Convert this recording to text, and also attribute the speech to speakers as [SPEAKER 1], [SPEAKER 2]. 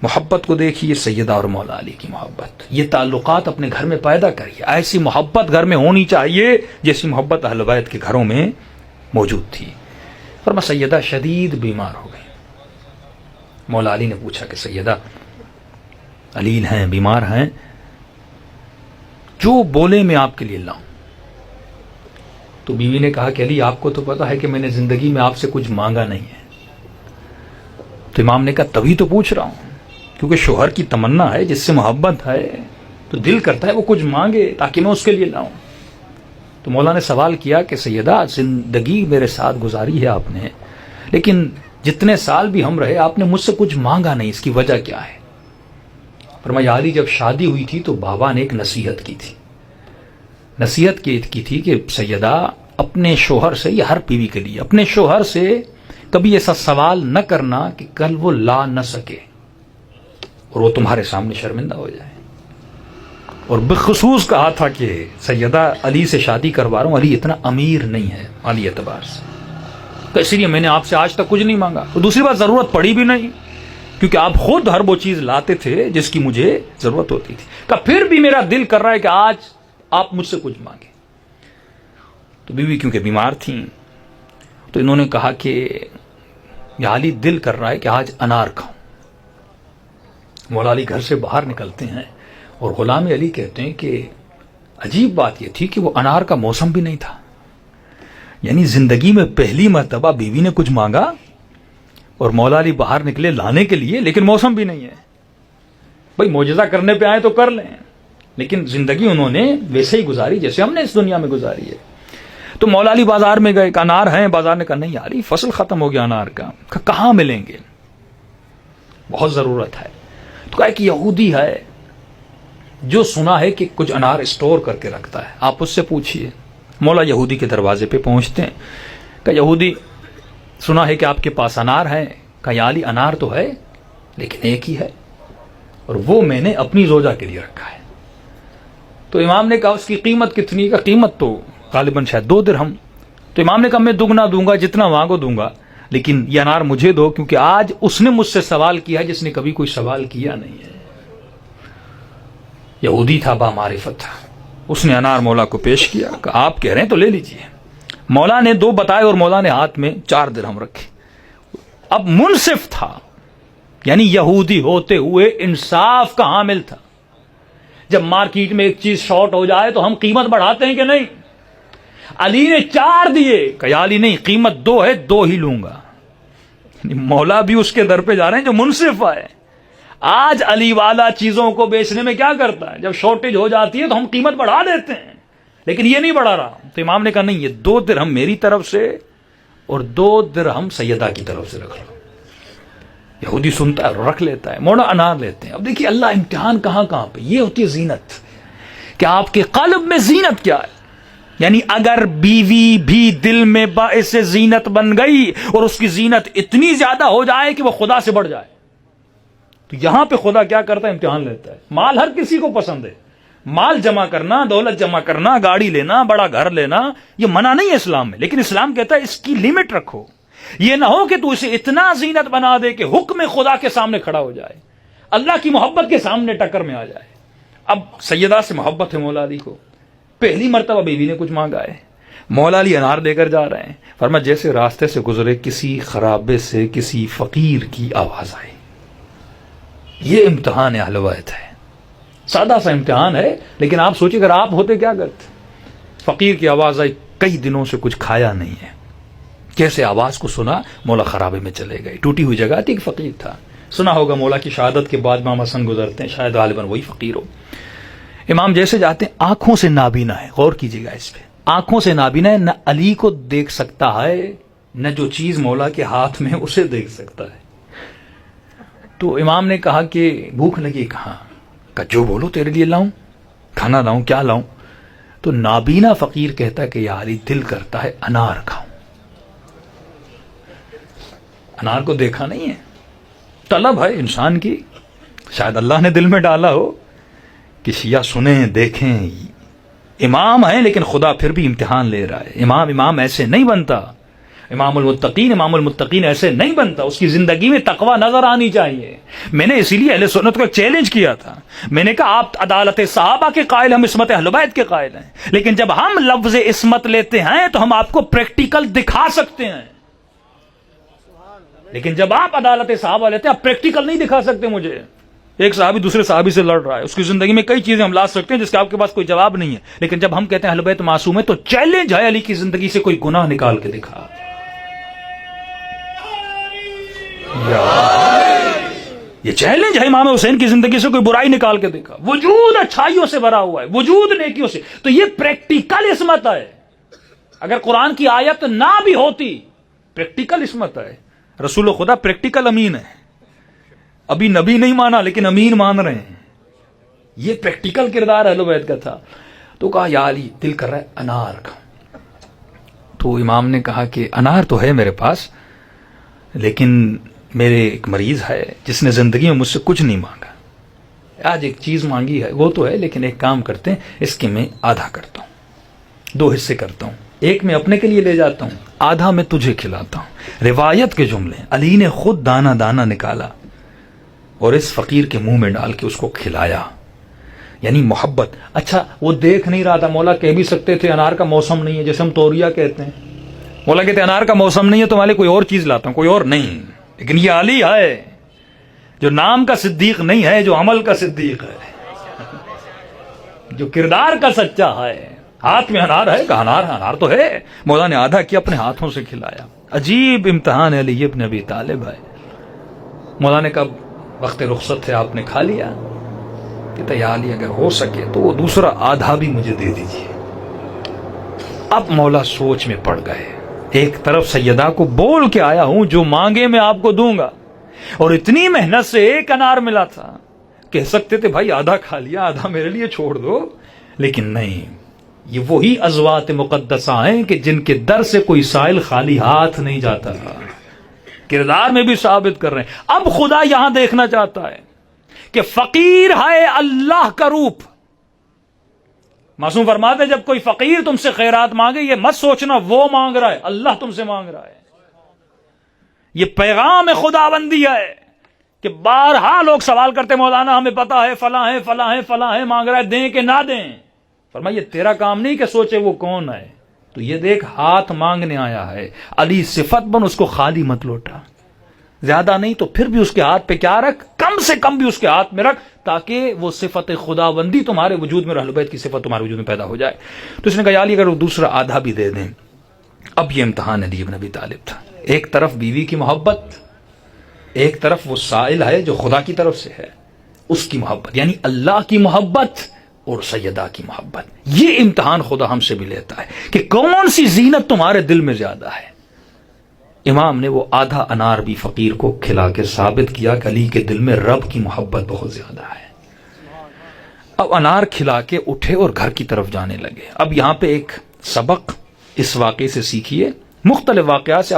[SPEAKER 1] محبت کو دیکھیے، سیدہ اور مولا علی کی محبت، یہ تعلقات اپنے گھر میں پیدا کریے. ایسی محبت گھر میں ہونی چاہیے جیسی محبت اہل بیت کے گھروں میں موجود تھی. فرمایا سیدہ شدید بیمار ہو گئی. مولا علی نے پوچھا کہ سیدہ علیل ہیں، بیمار ہیں، جو بولے میں آپ کے لیے لاؤں. تو بیوی نے کہا کہ علی آپ کو تو پتا ہے کہ میں نے زندگی میں آپ سے کچھ مانگا نہیں ہے. تو امام نے کہا تبھی تو پوچھ رہا ہوں، کیونکہ شوہر کی تمنا ہے، جس سے محبت ہے تو دل کرتا ہے وہ کچھ مانگے تاکہ میں اس کے لیے لاؤں. تو مولا نے سوال کیا کہ سیدہ زندگی میرے ساتھ گزاری ہے آپ نے، لیکن جتنے سال بھی ہم رہے آپ نے مجھ سے کچھ مانگا نہیں، اس کی وجہ کیا ہے؟ فرمایا علی جب شادی ہوئی تھی تو بابا نے ایک نصیحت کی تھی. نصیحت کی تھی کہ سیدہ اپنے شوہر سے، یہ ہر بیوی کے لیے، اپنے شوہر سے کبھی ایسا سوال نہ کرنا کہ کل وہ لا نہ سکے اور وہ تمہارے سامنے شرمندہ ہو جائے. اور بالخصوص کہا تھا کہ سیدہ علی سے شادی کروا رہا ہوں، علی اتنا امیر نہیں ہے مالی اعتبار سے، تو اسی لیے میں نے آپ سے آج تک کچھ نہیں مانگا. اور دوسری بات ضرورت پڑی بھی نہیں، کیونکہ آپ خود ہر وہ چیز لاتے تھے جس کی مجھے ضرورت ہوتی تھی. کہ پھر بھی میرا دل کر رہا ہے کہ آج آپ مجھ سے کچھ مانگیں. تو بیوی کیونکہ بیمار تھیں تو انہوں نے کہا کہ یا علی دل کر رہا ہے کہ آج انار کھاؤں. مولا علی گھر سے باہر نکلتے ہیں اور غلام علی کہتے ہیں کہ عجیب بات یہ تھی کہ وہ انار کا موسم بھی نہیں تھا. یعنی زندگی میں پہلی مرتبہ بیوی نے کچھ مانگا اور مولا علی باہر نکلے لانے کے لیے، لیکن موسم بھی نہیں ہے. بھائی معجزہ کرنے پہ آئے تو کر لیں، لیکن زندگی انہوں نے ویسے ہی گزاری جیسے ہم نے اس دنیا میں گزاری ہے. تو مولا علی بازار میں گئے، انار ہیں، بازار نے کہا نہیں علی فصل ختم ہو گیا انار کا. کہاں ملیں گے؟ بہت ضرورت ہے. تو کہا کہ یہودی ہے جو سنا ہے کہ کچھ انار اسٹور کر کے رکھتا ہے، آپ اس سے پوچھئے. مولا یہودی کے دروازے پہ پہنچتے ہیں. کہ یہودی سنا ہے کہ آپ کے پاس انار ہیں. کہ یا علی انار تو ہے لیکن ایک ہی ہے اور وہ میں نے اپنی زوجہ کے لیے رکھا ہے. تو امام نے کہا اس کی قیمت کتنی؟ کا قیمت تو غالباً شاید 2 درہم. تو امام نے کہا میں دگنا دوں گا، جتنا مانگو دوں گا، لیکن یہ انار مجھے دو، کیونکہ آج اس نے مجھ سے سوال کیا جس نے کبھی کوئی سوال کیا نہیں ہے. یہودی تھا، با معرفت تھا. اس نے انار مولا کو پیش کیا کہ آپ کہہ رہے ہیں تو لے لیجئے. مولا نے 2 بتائے اور مولا نے ہاتھ میں 4 درہم رکھے. اب منصف تھا، یعنی یہودی ہوتے ہوئے انصاف کا حامل تھا. جب مارکیٹ میں ایک چیز شارٹ ہو جائے تو ہم قیمت بڑھاتے ہیں کہ نہیں؟ علی نے 4 دیے. کہ علی نہیں، قیمت 2 ہے، 2 ہی لوں گا. مولا بھی اس کے در پہ جا رہے ہیں جو منصف ہے. آج علی والا چیزوں کو بیچنے میں کیا کرتا ہے؟ جب شارٹیج ہو جاتی ہے تو ہم قیمت بڑھا دیتے ہیں، لیکن یہ نہیں بڑھا رہا. تو امام نے کہا نہیں، یہ 2 درہم میری طرف سے اور 2 درہم سیدہ کی طرف سے رکھ لو. یہودی سنتا ہے رکھ لیتا ہے. مولا انار لیتے ہیں. اب دیکھیے اللہ امتحان کہاں کہاں پہ. یہ ہوتی ہے زینت، کہ آپ کے قلب میں زینت کیا ہے. یعنی اگر بیوی بھی دل میں باعث زینت بن گئی اور اس کی زینت اتنی زیادہ ہو جائے کہ وہ خدا سے بڑھ جائے، تو یہاں پہ خدا کیا کرتا ہے؟ امتحان لیتا ہے. مال ہر کسی کو پسند ہے، مال جمع کرنا، دولت جمع کرنا، گاڑی لینا، بڑا گھر لینا، یہ منع نہیں ہے اسلام میں، لیکن اسلام کہتا ہے اس کی لمٹ رکھو. یہ نہ ہو کہ تو اسے اتنا زینت بنا دے کہ حکم خدا کے سامنے کھڑا ہو جائے، اللہ کی محبت کے سامنے ٹکر میں آ جائے. اب سیدہ سے محبت ہے مولا علی کو. پہلی مرتبہ بیوی نے کچھ مانگا ہے، مولا علی انار دے کر جا رہے ہیں. فرمایا جیسے راستے سے گزرے کسی خرابے سے کسی فقیر کی آواز آئی. یہ امتحان اہل بیت ہے. سادہ سا امتحان ہے، لیکن آپ سوچیں اگر آپ ہوتے کیا کرتے؟ فقیر کی آواز آئی، کئی دنوں سے کچھ کھایا نہیں ہے. کیسے آواز کو سنا، مولا خرابے میں چلے گئے. ٹوٹی ہوئی جگہ تھی، ایک فقیر تھا. سنا ہوگا مولا کی شہادت کے بعد امام حسن گزرتے ہیں، شاید غالباً وہی فقیر ہو. امام جیسے جاتے ہیں، آنکھوں سے نابینا ہے. غور کیجیے گا اس پہ، آنکھوں سے نابینا ہے. نہ علی کو دیکھ سکتا ہے، نہ جو چیز مولا کے ہاتھ میں اسے دیکھ سکتا ہے. تو امام نے کہا کہ بھوک لگی. کہاں؟ کہ جو بولو تیرے لیے لاؤں، کھانا لاؤں، کیا لاؤں؟ تو نابینا فقیر کہتا ہے کہ یا علی دل کرتا ہے انار کھاؤں. انار کو دیکھا نہیں ہے، طلب ہے انسان کی، شاید اللہ نے دل میں ڈالا ہو کہ شیعہ سنیں دیکھیں. امام ہے لیکن خدا پھر بھی امتحان لے رہا ہے. امام ایسے نہیں بنتا امام المتقین ایسے نہیں بنتا، اس کی زندگی میں تقوی نظر آنی چاہیے۔ میں نے اسی لیے اہل سنت کو چیلنج کیا تھا، میں نے کہا آپ عدالت صحابہ کے قائل، ہم عصمت اہل بیت کے قائل ہیں، لیکن جب ہم لفظ عصمت لیتے ہیں تو ہم آپ کو پریکٹیکل دکھا سکتے ہیں، لیکن جب آپ عدالت صحابہ لیتے ہیں آپ پریکٹیکل نہیں دکھا سکتے مجھے۔ ایک صحابی دوسرے صحابی سے لڑ رہا ہے، اس کی زندگی میں کئی چیزیں ہم لا سکتے ہیں جس کا آپ کے پاس کوئی جواب نہیں ہے، لیکن جب ہم کہتے ہیں اہل بیت معصوم ہے تو چیلنج ہے علی کی زندگی سے کوئی گناہ نکال کے دکھا۔ یہ چیلنج ہے، امام حسین کی زندگی سے کوئی برائی نکال کے دکھا۔ وجود اچھائیوں سے بھرا ہوا ہے، وجود نیکیوں سے، تو یہ پریکٹیکل عصمت ہے۔ اگر قرآن کی آیت نہ بھی ہوتی، پریکٹیکل عصمت ہے۔ رسول خدا پریکٹیکل امین ہے، ابھی نبی نہیں مانا لیکن امین مان رہے ہیں۔ یہ پریکٹیکل کردار اہل بیت کا تھا۔ تو کہا یا علی دل کر رہا ہے انار کا۔ تو امام نے کہا کہ انار تو ہے میرے پاس، لیکن میرے ایک مریض ہے جس نے زندگی میں مجھ سے کچھ نہیں مانگا، آج ایک چیز مانگی ہے، وہ تو ہے، لیکن ایک کام کرتے ہیں، اس کے میں آدھا کرتا ہوں، 2 حصے کرتا ہوں، ایک میں اپنے کے لیے لے جاتا ہوں، آدھا میں تجھے کھلاتا ہوں۔ روایت کے جملے، علی نے خود دانا دانا نکالا اور اس فقیر کے منہ میں ڈال کے اس کو کھلایا، یعنی محبت۔ اچھا وہ دیکھ نہیں رہا تھا، مولا کہہ بھی سکتے تھے انار کا موسم نہیں ہے، جیسے ہم توریا کہتے ہیں، مولا کہتے ہیں انار کا موسم نہیں ہے تو والے کوئی اور چیز لاتا ہوں، کوئی اور نہیں، لیکن یہ علی ہے جو نام کا صدیق نہیں ہے، جو عمل کا صدیق ہے، جو کردار کا سچا ہے۔ ہاتھ میں انار ہے، کہا انار ہے، انار تو ہے، مولا نے آدھا کیا اپنے ہاتھوں سے کھلایا۔ عجیب امتحان ہے علی ابن ابی طالب ہے۔ مولا نے کہا وقت رخصت ہے، آپ نے کھا لیا؟ کہتا یا علی اگر ہو سکے تو وہ دوسرا آدھا بھی مجھے دے دیجیے۔ اب مولا سوچ میں پڑ گئے، ایک طرف سیدہ کو بول کے آیا ہوں جو مانگے میں آپ کو دوں گا، اور اتنی محنت سے ایک انار ملا تھا، کہہ سکتے تھے بھائی آدھا کھا لیا، آدھا میرے لیے چھوڑ دو، لیکن نہیں، یہ وہی ازوات مقدسہ ہیں کہ جن کے در سے کوئی سائل خالی ہاتھ نہیں جاتا۔ کردار میں بھی ثابت کر رہے ہیں۔ اب خدا یہاں دیکھنا چاہتا ہے کہ فقیر ہے اللہ کا روپ۔ معصوم فرماتے جب کوئی فقیر تم سے خیرات مانگے، یہ مت سوچنا وہ مانگ رہا ہے، اللہ تم سے مانگ رہا ہے۔ یہ پیغام خداوندی ہے کہ بارہا لوگ سوال کرتے مولانا ہمیں پتا ہے فلاں ہے فلاں ہے فلاں ہے، مانگ رہا ہے، دیں کہ نہ دیں؟ فرمایا یہ تیرا کام نہیں کہ سوچے وہ کون ہے، تو یہ دیکھ ہاتھ مانگنے آیا ہے، علی صفت بن، اس کو خالی مت لوٹا، زیادہ نہیں تو پھر بھی اس کے ہاتھ پہ کیا رکھ، کم سے کم بھی اس کے ہاتھ میں رکھ، تاکہ وہ صفت خداوندی تمہارے وجود میں، اہل بیت کی صفت تمہارے وجود میں پیدا ہو جائے۔ تو اس نے کہا یا علی اگر وہ دوسرا آدھا بھی دے دیں۔ اب یہ امتحان علی بن ابی طالب تھا، ایک طرف بیوی کی محبت، ایک طرف وہ سائل ہے جو خدا کی طرف سے ہے، اس کی محبت، یعنی اللہ کی محبت اور سیدہ کی محبت۔ یہ امتحان خدا ہم سے بھی لیتا ہے کہ کون سی زینت تمہارے دل میں زیادہ ہے۔ امام نے وہ آدھا انار بھی فقیر کو کھلا کے ثابت کیا کہ علی کے دل میں رب کی محبت بہت زیادہ ہے۔ اب انار کھلا کے اٹھے اور گھر کی طرف جانے لگے۔ اب یہاں پہ ایک سبق اس واقعے سے سیکھیے، مختلف واقعات سے